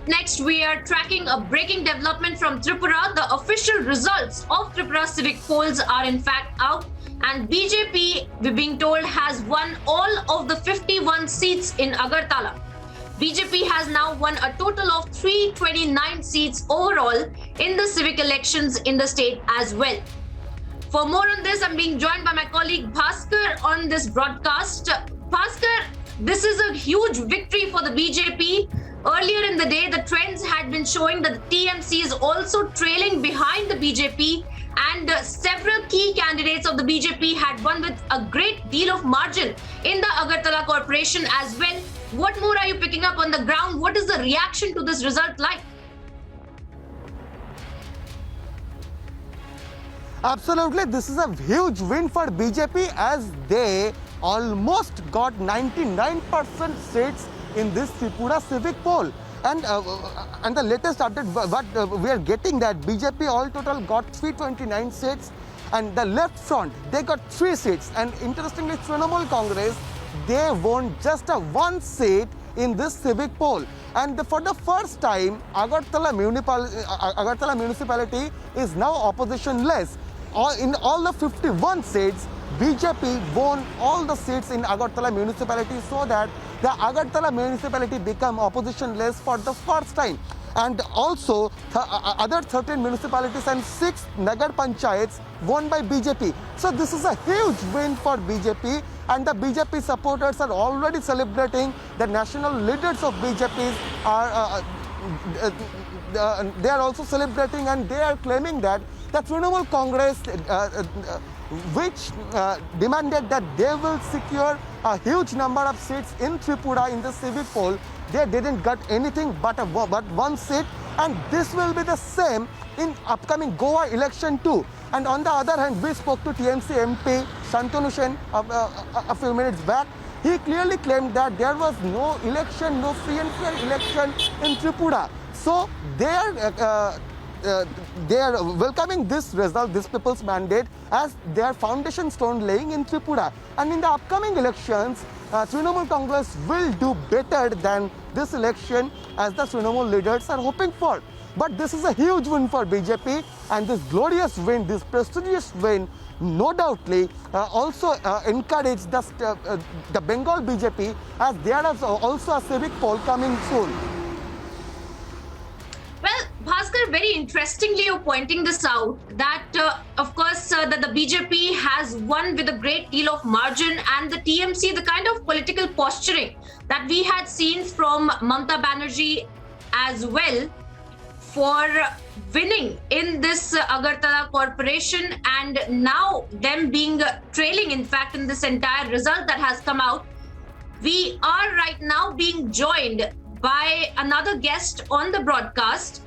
Up next, we are tracking a breaking development from Tripura. The official results of Tripura civic polls are in fact out, and BJP, we're being told, has won all of the 51 seats in Agartala. BJP has now won a total of 329 seats overall in the civic elections in the state as well. For more on this, I'm being joined by my colleague Bhaskar on this broadcast. Bhaskar, this is a huge victory for the BJP. Earlier in the day, the trends had been showing that the TMC is also trailing behind the BJP, and several key candidates of the BJP had won with a great deal of margin in the Agartala Corporation as well. What more are you picking up on the ground? What is the reaction to this result like? Absolutely, this is a huge win for BJP as they almost got 99% seats in this Tripura civic poll. And the latest update, what we are getting that BJP all total got 329 seats, and the left front, they got 3 seats. And interestingly, Trinamool Congress, they won just a 1 seat in this civic poll. And for the first time, Agartala municipality is now oppositionless. In all the 51 seats, BJP won all the seats in Agartala municipality, so that the Agartala municipality become oppositionless for the first time. And also, other 13 municipalities and 6 Nagar Panchayats won by BJP. So this is a huge win for BJP, and the BJP supporters are already celebrating. The national leaders of BJP are they are also celebrating, and they are claiming that the Trinamool Congress, which demanded that they will secure a huge number of seats in Tripura in the civic poll, they didn't get anything but 1 seat, and this will be the same in upcoming Goa election too. And on the other hand, we spoke to TMC MP Shantanu Sen a few minutes back. He clearly claimed that there was no election, no free and fair election in Tripura. So they are welcoming this result, this people's mandate, as their foundation stone laying in Tripura. And in the upcoming elections, Trinamool Congress will do better than this election, as the Trinamool leaders are hoping for. But this is a huge win for BJP, and this glorious win, this prestigious win, no doubtly also encourage the Bengal BJP, as there is also a civic poll coming soon. Well, Bhaskar, very interestingly, you're pointing this out, that of course that the BJP has won with a great deal of margin, and the TMC, the kind of political posturing that we had seen from Mamata Banerjee as well for winning in this Agartala Corporation, and now them being trailing, in fact, in this entire result that has come out. We are right now being joined by another guest on the broadcast.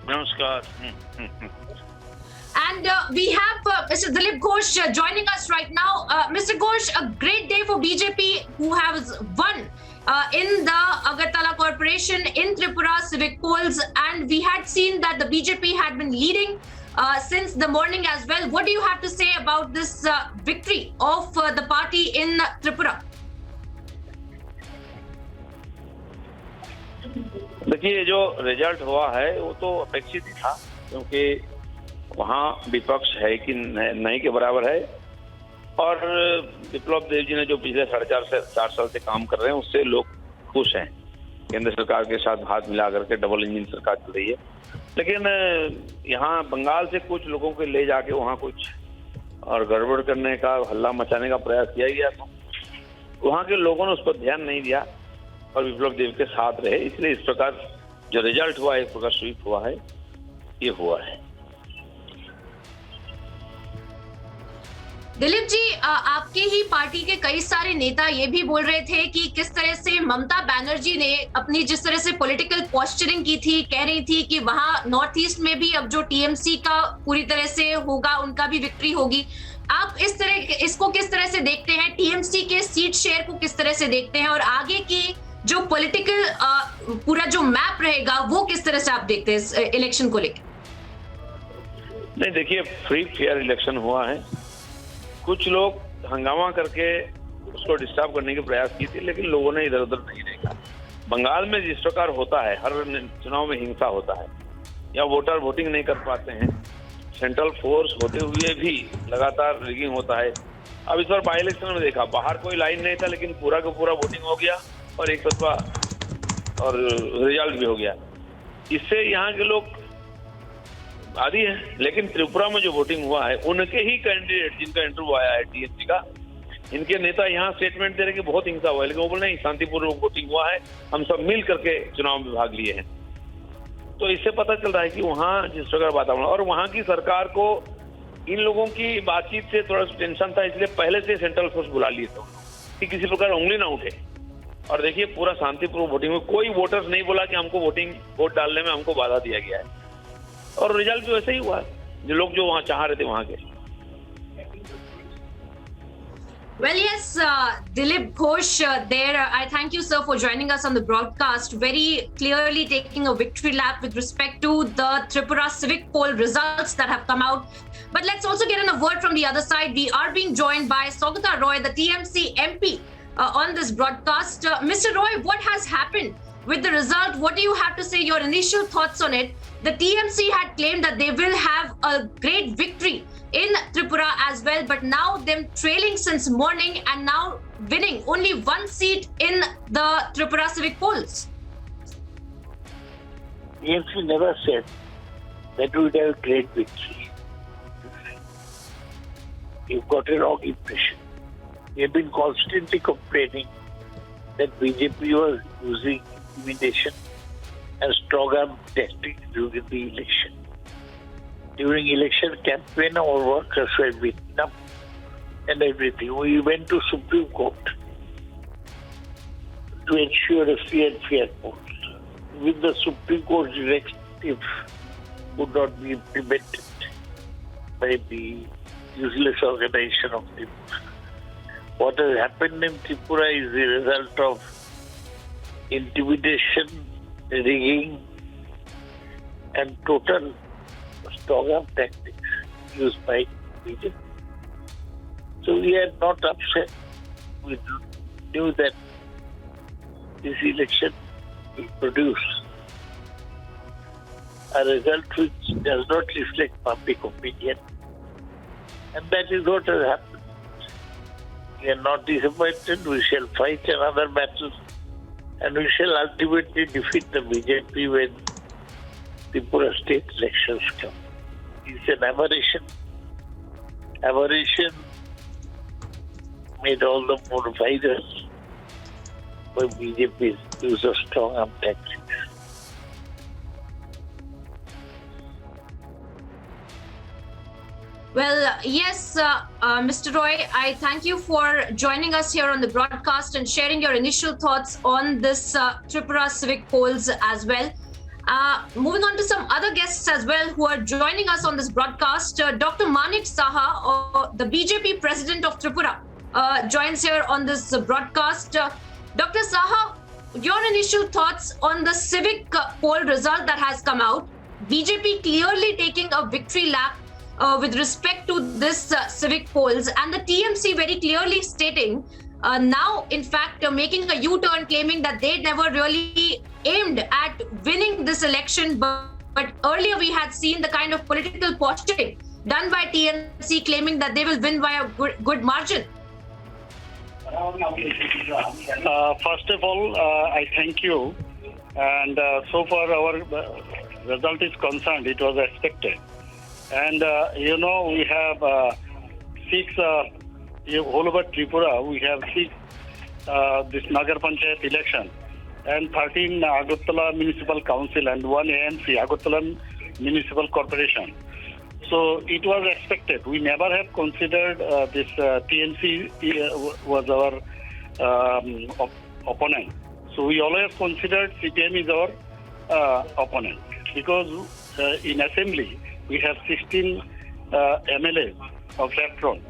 Namaskar. And we have Mr. Dilip Ghosh joining us right now. Mr. Ghosh, a great day for BJP, who has won in the Agartala Corporation in Tripura civic polls, and we had seen that the BJP had been leading since the morning as well. What do you have to say about this victory of the party in Tripura? देखिए, जो result हुआ है वो तो अपेक्षित ही था, क्योंकि वहाँ विपक्ष है कि नहीं के बराबर है, और विप्लव देव जी ने जो पिछले 4.5 साल से काम कर रहे हैं, उससे लोग खुश हैं। केंद्र सरकार के साथ हाथ मिला करके डबल इंजन सरकार चल रही है। लेकिन यहाँ बंगाल से कुछ लोगों को ले जाके वहाँ कुछ और गड़बड़ करने का, हल्ला मचाने का प्रयास किया गया था। वहाँ के लोगों ने उस पर ध्यान नहीं दिया और विप्लव देव के साथ रहे, इसलिए इस प्रकार जो रिजल्ट हुआ, एक प्रकार स्वीप हुआ है, ये हुआ है। दिलीप जी, आपके ही पार्टी के कई सारे नेता ये भी बोल रहे थे कि किस तरह से ममता बनर्जी ने अपनी जिस तरह से पॉलिटिकल पोस्चरिंग की थी, कह रही थी कि वहां नॉर्थ ईस्ट में भी अब जो टीएमसी का पूरी तरह से होगा, उनका भी विक्ट्री होगी। आप इसको किस तरह से देखते हैं? टीएमसी के सीट शेयर को किस तरह से देखते हैं, और आगे की जो पॉलिटिकल पूरा जो मैप रहेगा वो किस तरह से आप देखते हैं इस इलेक्शन को लेकर? नहीं, देखिए, फ्री फेयर इलेक्शन हुआ है। कुछ लोग हंगामा करके उसको डिस्टर्ब करने के प्रयास की थी, लेकिन लोगों ने इधर उधर नहीं देखा। बंगाल में जिस प्रकार होता है, हर चुनाव में हिंसा होता है या वोटर वोटिंग नहीं कर पाते हैं, सेंट्रल फोर्स होते हुए भी लगातार रिगिंग होता है। अब इस बार बाई इलेक्शन में देखा, बाहर कोई लाइन नहीं था लेकिन पूरा का पूरा वोटिंग हो गया और एक तरफा और रिजल्ट भी हो गया। इससे यहाँ के लोग आदि है। लेकिन त्रिपुरा में जो वोटिंग हुआ है, उनके ही कैंडिडेट जिनका इंटरव्यू आया है टीएमसी का, इनके नेता यहाँ स्टेटमेंट दे रहे कि बहुत हिंसा हुआ है, लेकिन वो बोल नहीं, शांतिपूर्वक वोटिंग हुआ है, हम सब मिल करके चुनाव में भाग लिए हैं। तो इससे पता चल रहा है कि वहाँ जिस प्रकार वातावरण, और वहाँ की सरकार को इन लोगों की बातचीत से थोड़ा सा टेंशन था, इसलिए पहले से सेंट्रल फोर्स बुला लिए थे कि किसी प्रकार उंगली ना उठे। और देखिए पूरा शांतिपूर्वक वोटिंग में कोई वोटर्स नहीं बोला कि हमको वोट डालने में हमको बाधा दिया गया है, और रिजल्ट भी वैसे ही हुआ है, जो लोग जो वहाँ चाह रहे थे वहाँ के। Well, yes, Dilip Ghosh there. I thank you, sir, for joining us on the broadcast. Very clearly taking a victory lap with respect to the Tripura civic poll results that have come out. But let's also get in a word from the other side. We are being joined by Saugata Roy, the TMC MP, on this broadcast. Mr. Roy, what has happened with the result? What do you have to say? Your initial thoughts on it? The TMC had claimed that they will have a great victory in Tripura as well, but now them trailing since morning and now winning only one seat in the Tripura civic polls. TMC never said that we would have a great victory. You've got a wrong impression. We have been constantly complaining that BJP was using intimidation and strong arm tactics during the election. During election campaign, our workers were beaten up and everything. We went to Supreme Court to ensure a free and fair polls. With the Supreme Court directive would not be implemented by the useless organization of Tripura. What has happened in Tripura is the result of intimidation, rigging, and total strong-arm tactics used by BJP. So we are not upset. We knew that this election will produce a result which does not reflect public opinion, and that is what has happened. We are not disappointed. We shall fight another battle, and we shall ultimately defeat the BJP when Tripura state elections come. It's an aberration. Aberration made all the more viral by BJP's use of strong arm tactics. Well, yes, Mr. Roy, I thank you for joining us here on the broadcast and sharing your initial thoughts on this Tripura civic polls as well. Moving on to some other guests as well who are joining us on this broadcast. Dr. Manik Saha, the BJP president of Tripura, joins here on this broadcast. Dr. Saha, your initial thoughts on the civic poll result that has come out. BJP clearly taking a victory lap with respect to this civic polls, and the TMC very clearly stating now, in fact, making a U-turn, claiming that they never really aimed at winning this election, but earlier we had seen the kind of political posturing done by TMC, claiming that they will win by a good margin. First of all, I thank you. And so far our result is concerned, it was expected. And we have six, all over Tripura, we have six this Nagar Panchayat election and 13 Agartala Municipal Council and 1 ANC, Agartala Municipal Corporation. So it was expected. We never have considered this TMC was our opponent. So we always considered CPM is our opponent because in assembly we have 16 MLAs of left front.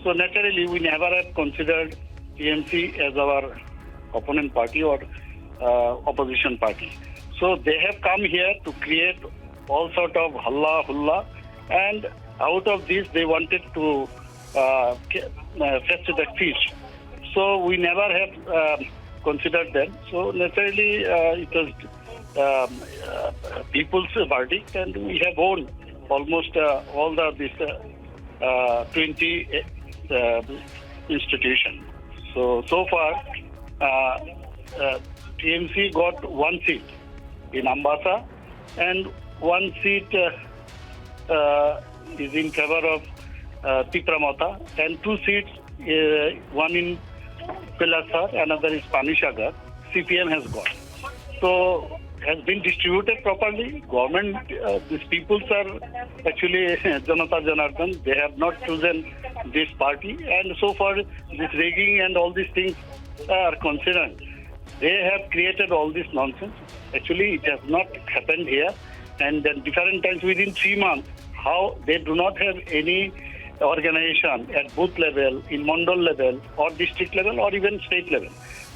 So naturally we never have considered TMC as our opponent party or opposition party. So they have come here to create all sort of halla hulla, and out of this they wanted to fetch the fish. So we never have considered them. So naturally, it was people's verdict, and we have won almost all this 20 institutions. So far, TMC got one seat in Ambassa, and one seat is in favor of Tipramata, and two seats, one in Pilasar, another is Panishagar, CPM has got. So has been distributed properly. Government, these peoples are actually Janata Janardhan. They have not chosen this party, and so far this rigging and all these things are concerned. They have created all this nonsense. Actually, it has not happened here, and then different times within 3 months, how they do not have any organization at booth level, in Mandal level, or district level, or even state level.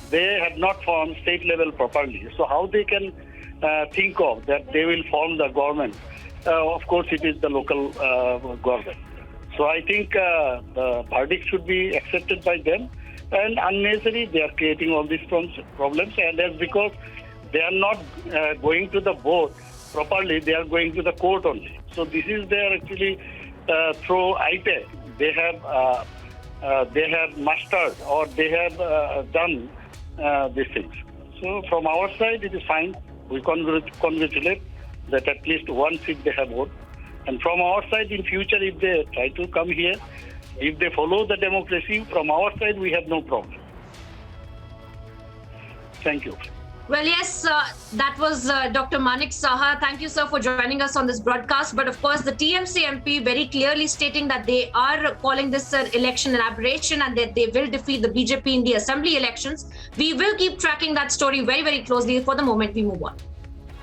They have not formed state level properly. So how they can think of that they will form the government? Of course, it is the local government. So I think the verdict should be accepted by them. And unnecessary, they are creating all these problems. And that's because they are not going to the board properly. They are going to the court only. So this is their actually through IPAC. They have mastered, or they have done these things. So from our side, it is fine. We congratulate that at least one seat they have won. And from our side, in future, if they try to come here, if they follow the democracy, from our side, we have no problem. Thank you. Well, yes, that was Dr. Manik Saha. Thank you, sir, for joining us on this broadcast. But of course, the TMC MP very clearly stating that they are calling this election an aberration and that they will defeat the BJP in the assembly elections. We will keep tracking that story very, very closely. For the moment, we move on.